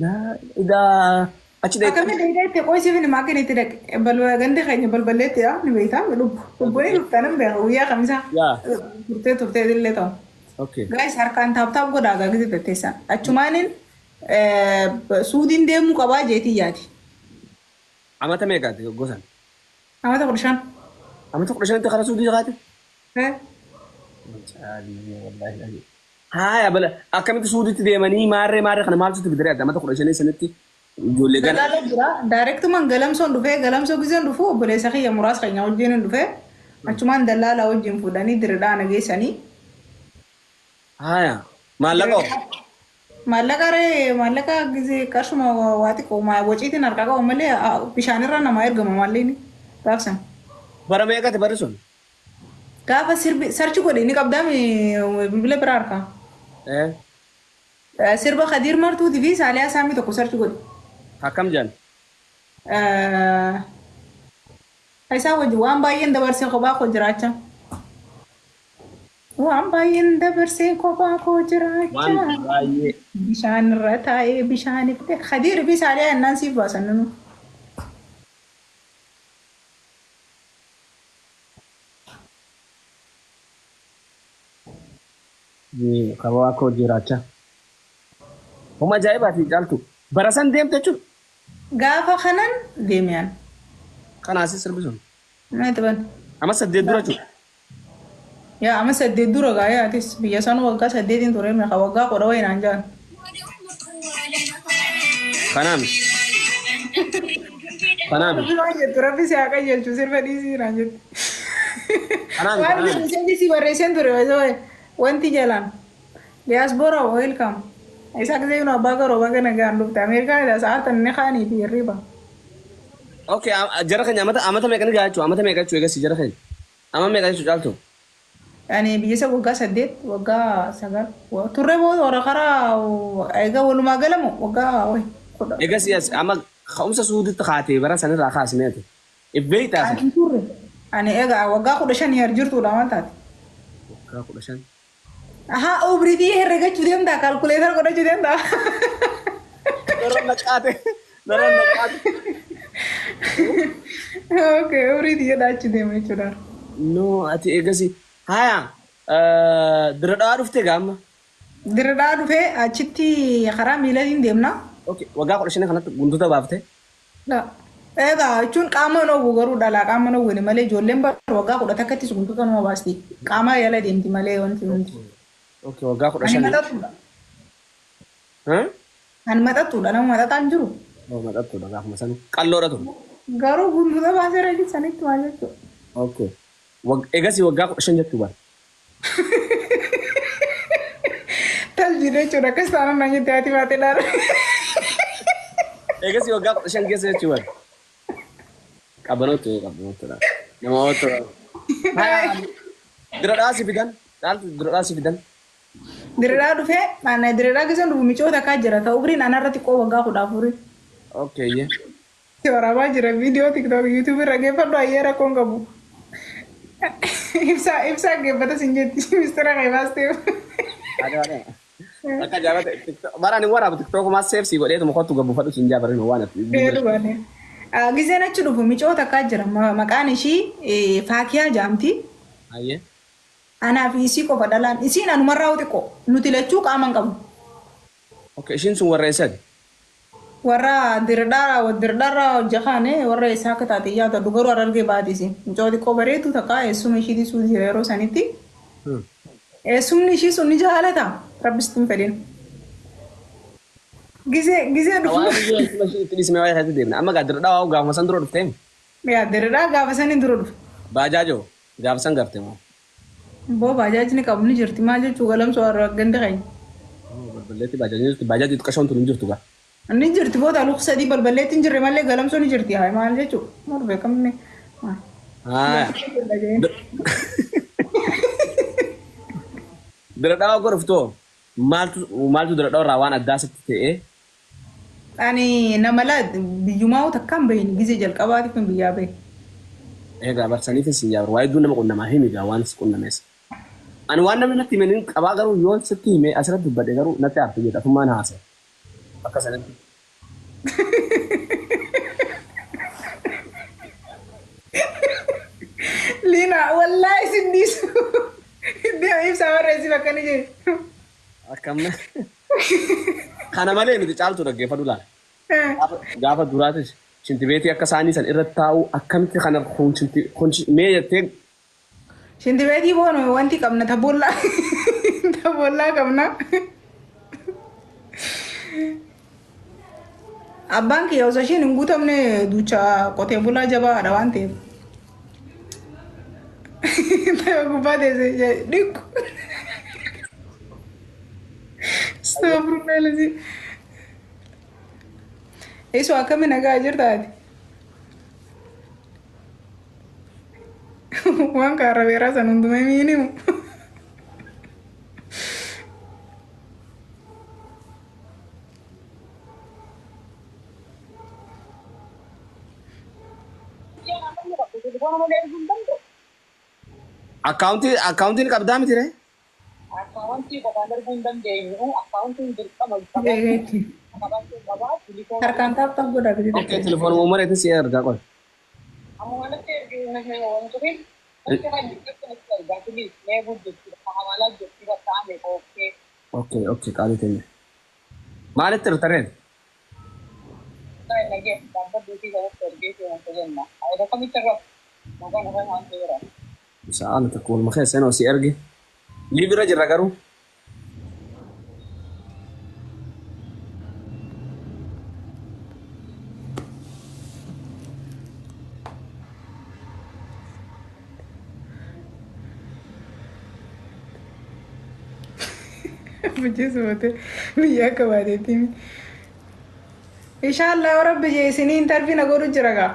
لا إذا أشدت أكمل ده تقوي سيفني ما كان يترك بل عندي خيني بل بليت يا نبيتها بلوب بوني لبتنا به ويا خمسة يا ترتي دللي تام أوكي guys harkaan taap godhaa gaagiti tetteessa achumaanin suudiin deemuu qabaa jeetii yaati عملت ميكات جوزان amata 15 عملت كل شيء أنت خلاص ودي غاتي eh متعالي والله العظيم هاي بلا أكمل سودي تديماني مارة خنا مالك تبدري هذا ما تقول شيء سنتي يقول لي قال dalaala jira daareektumaan galamsoon dhufee galamsoo giseen dhufu obboleessa kiyya muraasa keenya wajjin dhufee achumaan dalaala wajjin fuudhanii diridhaan geessanii هاي ما لقوا maallaqa gisee qarshuma waa xiqqoo waciitiin harkaa qabu malee bishaanirra namaa ergama maalleeni raabsan برا ميكات برسون gaafa sarchi godhe ni qabdaami bilbila biraa harkaa إيه sirba Khadiir Martuutii fi Saaliyaa Saamii tokko sarchi godhe. حكم جان Isaa wajji waan baay'een dabarsee kophaa koo jiraachaa. Waan baay'een dabarsee kophaa koo jiraachaa. وان باي Bishaan irra taa'ee bishaan ibidee Khadiir fi Saaliyaa yennaan siif baasan nunu. كواكو جيراتشا هما جاي باتي جالتو برسان ديم تشو Gaafa kanan deemiyaan. كان عسيس سربسون Naati ban. أما سديد دورتو Yaa amma 8 dura gaayaatis biyya san waggaa 8 ture meeqa waggaa 10 wayinaan jaan. كنام كنام Waan jettu rabbi si haa qajeelchu sirba dhiisii naan jettu. كنام Waan كنام jiru si barreesseen ture wanti jalaan. Diaspora welcome. Isa gisee nu abbaa garoo baga nagaan dhufte Ameerikaa ida sa'aatan ni kaanii fi hirriba. أوكي جرخني أمتى ميكاني جاتشو أمتى ميكاني شو يجسي جرخني أما ميكاني شو جالتو Yani biyya isa waggaa 8 waggaa 9 turre booda warra karaa egaa walumaa galamu waggaa way kudha. يجسي يس أما خمسة سود تخاتي برسان راخاس ميته إبيت أصلا Ani turre. Ani egaa waggaa 15 yar jirtuudha waan taate. كاكو لشان Aha obriitii herregachuu deemtaa kalkuleetar godhachuu deemtaa. نرى نكاتي نرى نكاتي Okay obriitii jedhaachuu deema jechuudha. نو أتي إجسي هايا دردا عرفتي قام Diradhaa dhufee achitti karaa miilaatiin deemna. أوكي وقاعد لشان خلنا قندو تبافته Egaa jechuun qaama noo garuu dhalaa qaama noo wani malee ijoolleen bara waggaa 10 akkatti suguntoota nama baasti. Qaama yala deemti malee wanti wanti. أوكي وقاعد Ani لشان maxxattuudha. ها Ani maxxattuudha nama maxxataa hin jiru. هو ما تبتو وقاعد مثلا قال له رتو Garuu guntuuta baasee rajin sanitti maal jechuudha. أوكي إجسي وقاعد لشان جت تبان Taljii jechuudha akkas taanaan naan jettee ati baatee dhaara. إجسي وقاعد لشان جت تبان كابنوتو لا نموتو دردا سيفيدان قال دردا سيفيدان Diradhaa dhufee ana diradhaa keessan dhufu micoota akkaa jira ta'u biriin anarratti qoo waggaa 14. أوكي يا Si waraabaa jira viidiyoo tiktook yuutuub irra geeffadhu ayyee rakkoon qabu. Ibsaa geeffata sin jetti mistira qeebaas ta'e. ada akka jaarata bara ni wara tiktok ma save si godhe to mo gabu fadu sin jabare no wana Dhugaani. Giseen achi dhufu micoota akkaa jira maqaan ishii Faakiyaa jaamti. aye Anaa fi isii qofa dhalaan isiin anumarraa xiqqoo nuti lachuu qaama hin qabnu. okay shin sun warra isad Warra dirdara hojjekaane warra isaa akka taate yaada dhugaruu argee baatisi. Mucaa xiqqoo bareedu takka eessuma ishiitii suuti yeroo sanitti. Eessumni ishii sun ni jaalata rabbistiin fedhin. Gisee dhufu. awaan yo sima shi tidis me waya hadi demna amma gadir dawa ga masan duro duftem Yaa dirdaa gaafa sanii dura dhufu. bajajo gab san gafte mo Boo baajaajni qabu ni jirti maal jechuu galamsoo warra gandi qabu. balbaleti bajajo tukashon tun jirtu ga Ni jirti booda luksadii balballeetti hin jirre malee galamsoo ni jirti haa maal jechuu maal beekamne. ah dira dawa gorfto maltu dira dawa rawan adasat te Ani nama laa biyyumaa takkaan bahin gisee jalqabaatiif hin biyyaa bahe. egaa barsanii sin jabru way dunna ma qonna ma himi ga wan qonna mes an wan namni natti menin qaba garu yon sitti hime asrat dubade garu natti artu jeta fuman haase akka sanatti Lina, wallahi sindis. Dia ibsa warresi bakkani je. Akkamna. Kana malee miti caaltu dhaggeeffadhu laala. Gaafa duraatis shinti beetii akka isaanii san irratti taa'u akkamitti kana kun mee jettee Shinti beetii boonu wanti qabna tabollaa. Tabollaa qabna. Abbaan kiyya osoo ishiin hin guutamne duucha qotee bulaa jabaadha waan ta'eef. Tayo gubbaa teessee dhiqu. Astagfirullah lazi. Eessu akkami nagaa jirtaati? Waan kaarrabeeraa san hundumee miinimu. akkaawuntiin qabdaa miti ree? Harkaan taaptaaf godha gadi Okay, telefoon umareetiin si ergaa qola. Okay, qaalii teenya. Maalitti hirtareen? Sa'aan tokko walma keessa inni si erge. Liibira jirra garuu. Bujjeesu moote biyya akka baateetti. Inshaallah rabbi jee isinii intarviina godhu jira gaa.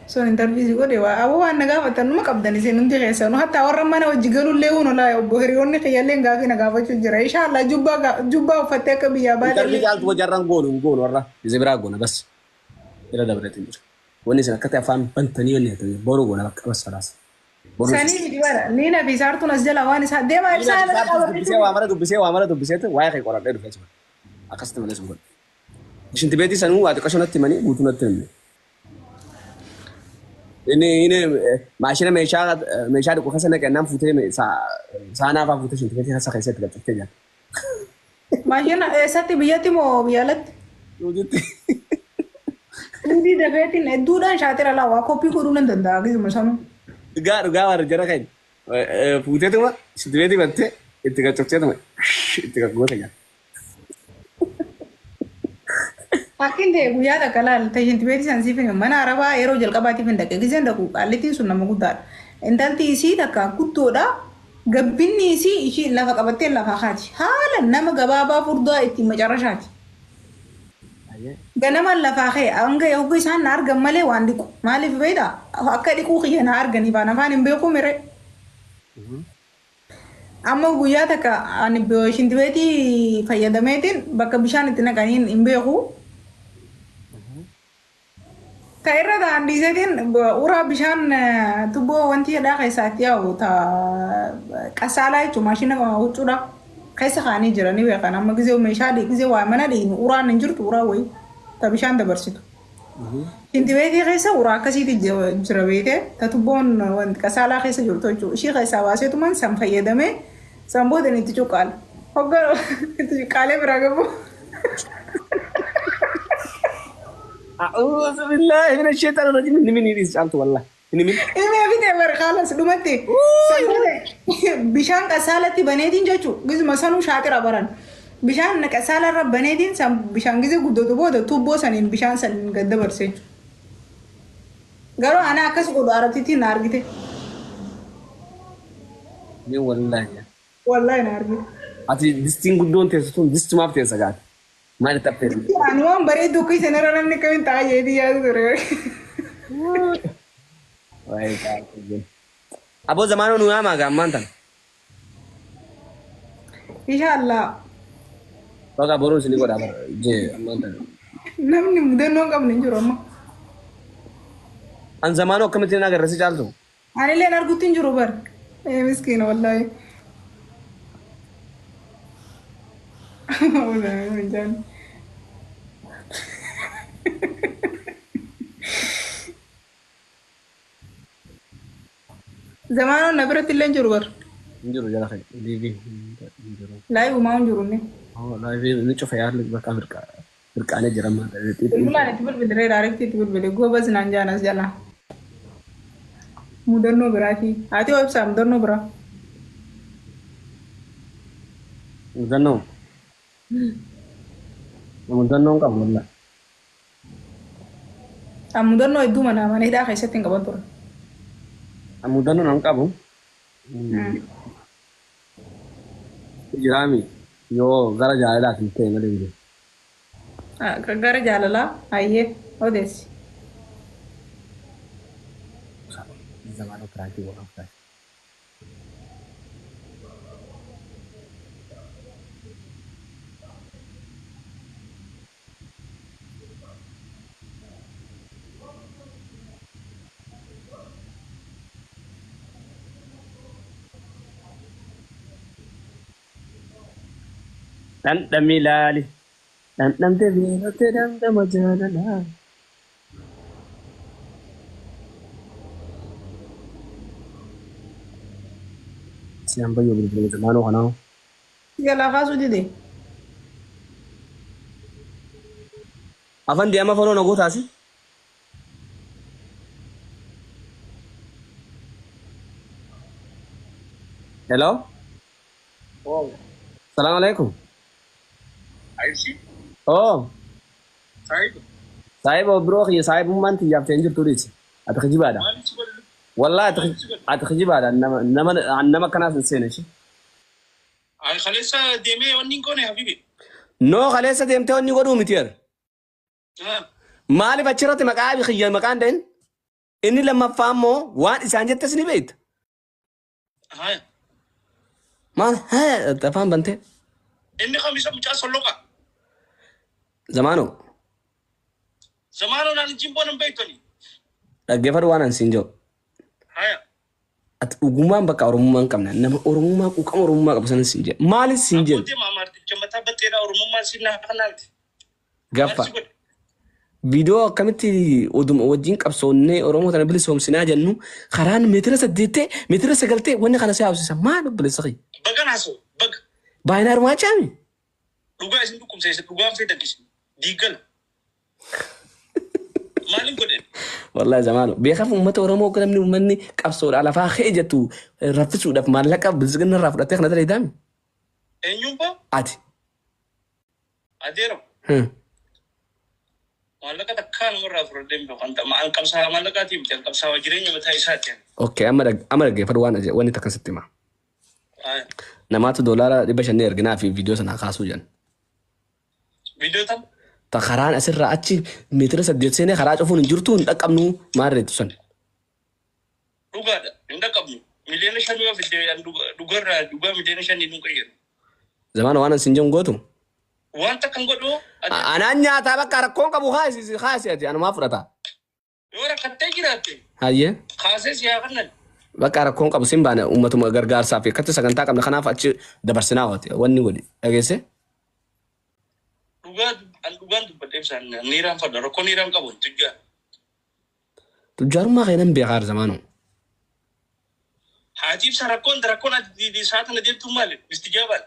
Soon intarviisi godhe waa aboo waan na gaafatan numa qabdan isin hundi keessanuu hatta warra mana hojii galullee hunolaa obbo hiriyoonni kiyyallee gaafii na gaafachuu jira. Inshaallah jubbaa uffattee akka biyyaa baate. Intarvii caaltu wajarraan goonu warra izi biraa goona bas. Ira dabalatiin jira. Wanni isin akkatti afaan bantanii wanni hatanii boruu goona bakka bas falaas. Sanii miti bara Liina fi Saartuun as jala waan isaa deemaa ibsaa dubbisee waa'ee kee qoradhee dhufee jira. Akkasitti malee sun godhe. Shinti beetii sanuu waa xiqqasho natti himanii guutuu natti himne. Inni maashina meeshaa dhiqu keessa naqannaan fuutee saanaa fa'aa fuutee shinti beetii keessa keessatti galchattee jira. Maashina eessatti biyyatti moo biyya alatti? Inni dafeetiin hedduudhaan shaatira laa koppii godhuu nan danda'a gisuma sanuu. Dhugaa warra jara kan fuuteetuma shinti beetii battee itti gaccabseetuma itti gaggoota jira. Akkin ta'e guyyaa takka laalta shinti beetii san siif mana arabaa yeroo jalqabaatiif hin dhaqe giseen dhaqu qaallitiin sun nama guddaadha. Intalti isii takka guddoodha. Gabbinni isii ishii lafa qabattee lafa haati. Haala nama gabaabaa furdaa ittiin macarashaati. Ganama lafaa kee hanga yookiin isaan na argan malee waan dhiqu. Maaliif beektaa? Akka dhiquu kiyya na arganii baana afaan hin beeku mire. Amma guyyaa takka ani shinti beetii fayyadameetiin bakka bishaan itti naqaniin hin beeku. Ta'irra ta'an dhiiseetiin uraa bishaan tubboo wanti jedhaa keessaatti yaa'u qasaalaa jechuun maashina huccuudha. Keessa kaanii jiranii beekan amma gisee meeshaa gisee waa mana dhiinu uraan hin jirtu uraa wayii ta bishaan dabarsitu. Shinti beetii keessa uraa akkasiiti jira beekee ta tubboon wanti qasaalaa keessa jirtu jechuudha. Ishii keessaa baaseetumaan san fayyadamee san boodan itti cuqqaale. Hoggaa itti cuqqaalee biraa gabu. أعوذ بالله من الشيطان الرجيم إني من يريد سألت والله إني من إني أبي تمر خلاص دمتي بيشان كسالتي بنيتين جاتو جزء مثلاً شاطر أبران بيشان كسالة رب بنيتين سام بيشان جزء قدو تبود توبو سنين بيشان سنين قد برسج قالوا أنا أكس قدو عرفتي نارجتي والله نارجتي أتي دستين قدون تيسون دست ما بتيسقات ما نتفهم. أنا ما بريد دوكي سنرا نمني كمين تاجي دي يا زوجي. Wahai kau. Abu zaman nu ama gak mantan. Insyaallah. Baga boros ini kau dapat je mantan. Namni muda no kam ninjur amma. An zamano kami tina agar resi jaltu. Ani le nargutin juru bar. Miskin wallahi. Zamaanoo na biratti illee hin jiru bar. Injiru jala kan liivi injiru. Laayibu maa hin jiru inni. Liivi ni cufa yaadli bakka mirqaanee jira maata. Ilmaan itti bilbilee daareetti itti bilbilee goobas naan jaanas jala. Mudannoo biraati. Haati hoo ibsaa mudannoo biraa. Mudannoo. Mudannoo qabu walaa. Mudannoo hedduu mana hidhaa keessatti hin qaban ture. Mudannoo nan qabu. Jiraami yoo gara jaalalaatiin ta'e malee jiru. Gara jaalalaa hayyee odeessi. Zamaanoo kiraantii waan aftaan. Dhandhammi ilaali. Dhandhamte beelote dhandhama jaalalaa. Siyan bayyoo bilbilee zamaanoo kanaa. Jalaa kaasuu dide. Afaan deemaa faloo nagoo taasi. Hello. Salaam alaikum. Aishi? Oh. Sahib? Sahib bro khiyya sahib man ti yabte injir turisi. Ata khijibada. Wallahi ata khijibada nama kana sensene shi. Al khalisa deme wanni kone habibi. No khalisa demte wanni godu mitiyar. Mali bachirati maqaabi khiyya maqaan den. Inni lamma faamo waan isaan jette sini beet. Hai. Maal haa tafaan bante. Inni khamisa mucaa soloqa. Zamaanoo. Zamaanoo naan jimbo nan beektoni. Dhaggeeffadhu waan ansiin jiru. Haya. Ati dhugumaan bakka Oromummaan qabna. Nama Oromummaa quuqama Oromummaa qabu sanis siin jedhe. Maalis siin jedhe? Abbootii maamaarti jammataa batteedhaa Oromummaan siin naa kanaati. Gaffa. Viidiyoo akkamitti oduma wajjin qabsoonnee Oromoo tana bilisoomsinaa jennu karaan meetira 8 meetira 9 wanni kana si haasisa maal obboleessa kiyya? Baga naasoo baga. Baay'ina hirmaachaami. Dhugaa isin dhukkubseessa dhugaan feetan isin diiggala. Maalin godhen? Wallahi zamaanoo beekaaf uummata Oromoo akka namni uummanni qabsoodhaa lafaa ka'e jettu raffisuudhaaf maallaqa bilisiginna irraa fudhattee kana daleedaami. Eenyuun boo? Ati. Adeero. Maallaqa takkaan warraa fudhadhee kan ta'an qabsaa maallaqaatii miti qabsaa jireenya mataa isaati. Okay amma dhaggeeffadhu waan wanni takkan sitti hima. Namaatu doolaara 500 erginaa fi viidiyoo sana kaasuu jiran. Viidiyoo tam? Ta karaan asirraa achi meetira 8 seenee karaa cufuun hin jirtu hin dhaqqabnu maal reetu san. Dhugaadha hin dhaqqabnu. Miliyoona 5 yoo fidee dhugaa miliyoona 5 nu qayyaru. Zamaan waan ansin jedhu gootu. Waan takkan godhu. Anaan nyaataa bakka rakkoon qabu kaasi ati anumaa fudhata. Yoo rakkattee jiraatte. Hayyee. Kaasee siyaa kannan. Bakka rakkoon qabu sin baane uummatuma gargaarsaa fi akkatti sagantaa qabna kanaaf achi dabarsinaa hooti wanni godhi dhageesse. Dhugaan dubbadhee ibsaan niiraan fadha rakkoo niiraan qabu tujjaa. Tujjaarummaa keenan beekaar zamaanu. Haati ibsa rakkoon ati saatana deemtu maali istijaabaan.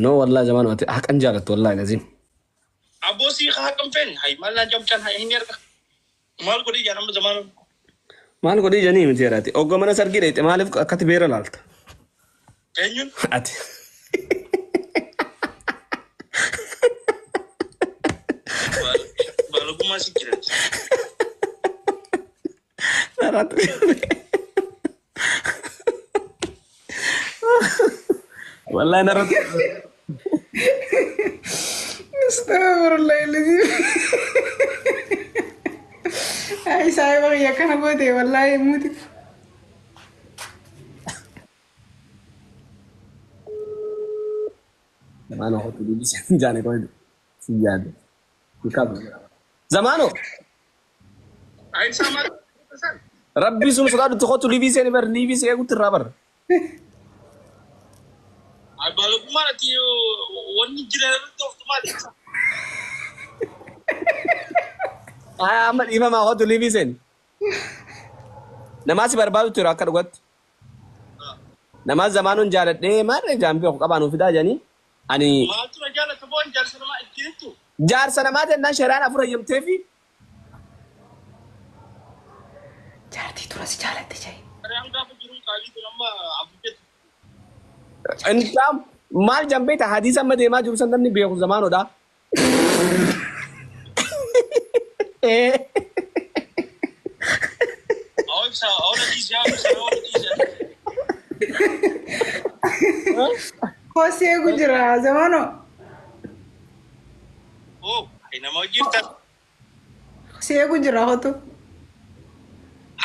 No wallahi zamaanu ati haqan jaalattu wallahi nazim. Abboosii haqan feeni hayi maal naan jamchaan hayi hin erga. Maal godhii jaan amma zamaanu. Maal godhii janii miti jedhaati oggoo mana sargii dheeyte maaliif akkati beera laalta. Eenyuun? Ati. Baalogummaa si jiraati. Wallahi narratti. Astagfirullah ilaahi. Ay saya bagi ya kana bote wallahi muti. Zamano hotu di sini jane kau sijade. Ikab. Zamano. Ay sama. Rabbi sum sudah tu hotu livi sini ber livi sini aku terabar. Ay baalogummaa ati wanni jiraatu toftu maali. Amat imam hotu livi sini. Namasi berbau tu rakyat kuat. nama zamaanun jaaladhee maal jaambee of qabaanu fidaa janii ani Maaltu na jaalata boon jaarsa namaa ittiintu. jaarsa namaa jennaan shari'aan afur hayyamtee fi Jaartii tura si jaalatte jee. Sareen gaafa jiru qaalii kun amma abuuteetu. intaam maal jambee ta hadiisa amma deemaa jiru san namni beeku zamaanodha. Awwaabsa awwaala dhiisee awwaabsa awwaala dhiisee. Hoosii eegu jira zamaano. Oh, ay nama hojjetan. Hoosii eegu jira hotu.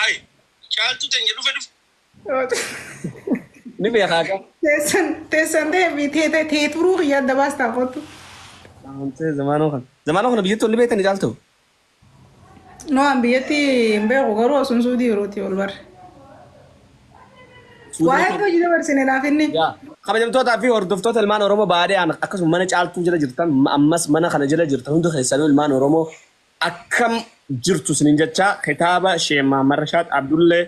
Ay, caaltu ta'e dhufe dhufe. Ni beekaa ka. Teessan deebii tee turuu yaadda baastaa hotu. Zamaanoo kana biyyattuu ni beektan jaaltu. No an biyyatti hin beeku garuu sun suudii yerootii ol barre. Waa hedduu hojii dabarsine naaf inni. Kabajamtootaa fi hordoftoota ilmaan Oromoo baadiyyaa akkasuma mana caaltuu jala jirtan ammas mana kana jala jirtan hundi keessanuu ilmaan Oromoo akkam jirtu sinin jecha kitaaba Sheekh Mahammad Rashaad Abdullee